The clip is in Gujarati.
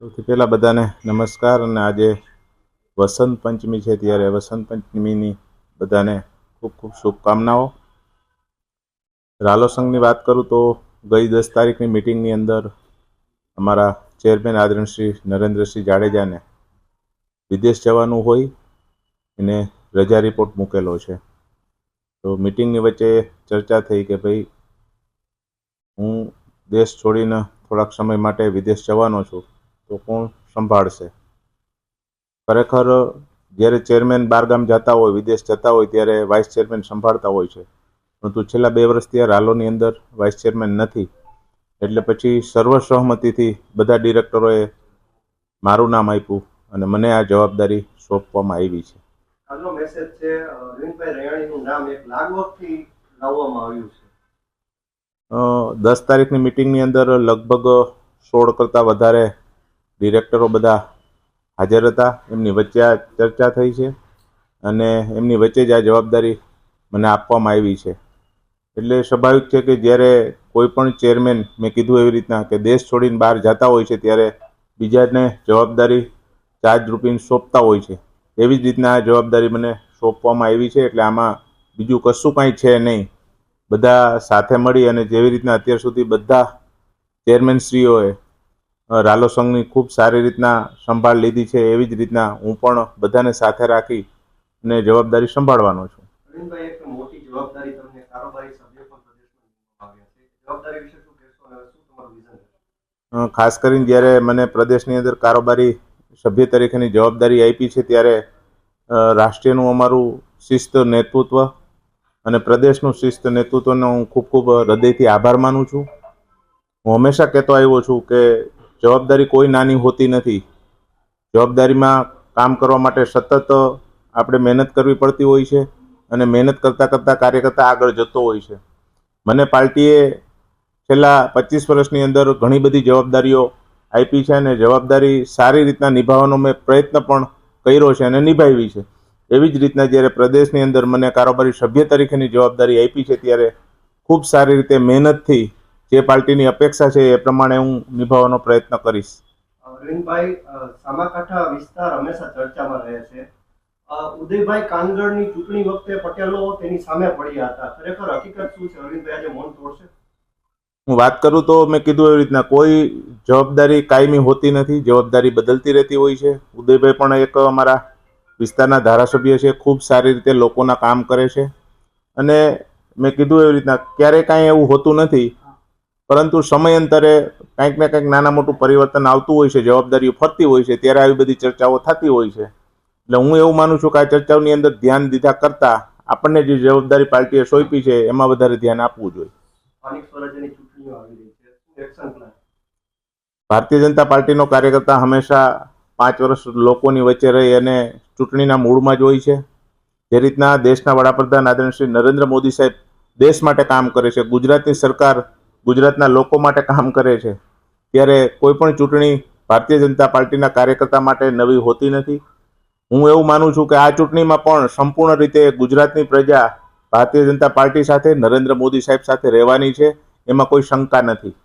સૌથી પહેલાં બધાને નમસ્કાર. અને આજે વસંત પંચમી છે, ત્યારે વસંત પંચમીની બધાને ખૂબ ખૂબ શુભકામનાઓ. રાલો સંઘની વાત કરું તો ગઈ 10 તારીખની મિટિંગની અંદર અમારા ચેરમેન આદરણીય શ્રી નરેન્દ્રસિંહ જાડેજાને વિદેશ જવાનું હોય એને રજા રિપોર્ટ મૂકેલો છે. તો મિટિંગની વચ્ચે ચર્ચા થઈ કે ભાઈ હું દેશ છોડીને થોડાક સમય માટે વિદેશ જવાનો છું, તો કોણ સંભાળશે? ખરેખર જ્યારે ચેરમેન બહારગામ જતા હોય, વિદેશ જતા હોય, ત્યારે વાઇસ ચેરમેન સંભાળતા હોય છે. પરંતુ છેલ્લા 2 વર્ષથી આ રાલોની અંદર વાઇસ ચેરમેન નથી, એટલે પછી સર્વસહમતિથી બધા ડિરેક્ટરોએ મારું નામ આપ્યું અને મને આ જવાબદારી સોંપવામાં આવી છે. આજનો મેસેજ છે અરવિંદભાઈ રૈયાણીનું નામ એક લાગવગથી લાવવામાં આવ્યું છે. 10 તારીખની મિટિંગની અંદર લગભગ 16 કરતાં વધારે ડિરેક્ટરો બધા હાજર હતા. એમની વચ્ચે આ ચર્ચા થઈ છે અને એમની વચ્ચે જ આ જવાબદારી મને આપવામાં આવી છે. એટલે સ્વાભાવિક છે કે જ્યારે કોઈ પણ ચેરમેન, મેં કીધું એવી રીતના, કે દેશ છોડીને બહાર જતા હોય છે ત્યારે બીજાને જવાબદારી ચાર્જ રૂપીને સોંપતા હોય છે. એવી જ રીતના આ જવાબદારી મને સોંપવામાં આવી છે. એટલે આમાં બીજું કશું કાંઈ છે નહીં. બધા સાથે મળી અને જેવી રીતના અત્યાર સુધી બધા ચેરમેનશ્રીઓએ રાલો સંઘની ખૂબ સારી રીતના સંભાળ લીધી છે, એવી જ રીતના હું પણ બધાને સાથે રાખી અને જવાબદારી સંભાળવાનો છું. અરવિંદભાઈ, એક મોટી જવાબદારી તમને કારોબારી સભ્ય પણ પ્રદેશમાં આવ્યા છે. જવાબદારી વિશે શું કહેશો અને શું તમારું વિઝન છે? ખાસ કરીને જ્યારે મને પ્રદેશની અંદર કારોબારી સભ્ય તરીકેની જવાબદારી આપી છે, ત્યારે રાષ્ટ્રીયનું અમારું શિસ્ત નેતૃત્વ અને પ્રદેશનું શિસ્ત નેતૃત્વનો હું ખૂબ ખૂબ હૃદયથી આભાર માનું છું. હું હંમેશા કહેતો આવ્યો છું કે જવાબદારી કોઈ નાની હોતી નથી. જવાબદારીમાં કામ કરવા માટે સતત આપણે મહેનત કરવી પડતી હોય છે અને મહેનત કરતાં કરતાં કાર્યકર્તા આગળ જતો હોય છે. મને પાર્ટીએ છેલ્લા 25 વર્ષની અંદર ઘણી બધી જવાબદારીઓ આપી છે અને જવાબદારી સારી રીતના નિભાવવાનો મેં પ્રયત્ન પણ કર્યો છે અને નિભાવી છે. એવી જ રીતના જ્યારે પ્રદેશની અંદર મને કારોબારી સભ્ય તરીકેની જવાબદારી આપી છે, ત્યારે ખૂબ સારી રીતે મહેનતથી જે પાર્ટીની અપેક્ષા છે એ પ્રમાણે હું નિભાવવાનો પ્રયત્ન કરીશ. અરવિંદભાઈ, સામાકાંઠા વિસ્તાર હંમેશા ચર્ચામાં રહે છે. ઉદયભાઈ કાનગડની ચૂંટણી વખતે પટેલો તેની સામે પડ્યા હતા. ખરેખર હકીકત શું છે? અરવિંદભાઈ આજે મૌન તોડશે? હું વાત કરું તો મેં કીધું એવી રીતના કોઈ જવાબદારી કાયમી હોતી નથી. જવાબદારી બદલતી રહેતી હોય છે. ઉદયભાઈ પણ એક અમારા વિસ્તારના ધારાસભ્ય છે, ખૂબ સારી રીતે લોકોના કામ કરે છે અને મેં કીધું એવી રીતના ક્યારેય કાંઈ એવું હોતું નથી, પરંતુ સમયાંતરે કંઈક ને કંઈક નાના મોટું પરિવર્તન આવતું હોય છે, જવાબદારીઓ ફરતી હોય છે, ત્યારે આવી બધી ચર્ચાઓ થતી હોય છે. એટલે હું એવું માનું છું કે આ ચર્ચાઓની અંદર ધ્યાન દીધા કરતાં આપણને જે જવાબદારી પાર્ટીએ સોંપી છે એમાં વધારે ધ્યાન આપવું જોઈએ. સ્થાનિક સ્વરાજ્યની ચૂંટણીઓ આવી રહી છે, શું એક્શન પ્લાન? ભારતીય જનતા પાર્ટીનો કાર્યકર્તા હંમેશા 5 વર્ષ લોકોની વચ્ચે રહી અને ચૂંટણીના મૂળમાં જ હોય છે. જે રીતના દેશના વડાપ્રધાન આદરણીય શ્રી નરેન્દ્ર મોદી સાહેબ દેશ માટે કામ કરે છે, ગુજરાતની સરકાર ગુજરાતના લોકો માટે કામ કરે છે, ત્યારે કોઈ પણ ચૂંટણી ભારતીય જનતા પાર્ટીના કાર્યકર્તા માટે નવી હોતી નથી. હું એવું માનું છું કે આ ચૂંટણીમાં પણ સંપૂર્ણ રીતે ગુજરાતની પ્રજા ભારતીય જનતા પાર્ટી સાથે, નરેન્દ્ર મોદી સાહેબ સાથે રહેવાની છે, એમાં કોઈ શંકા નથી.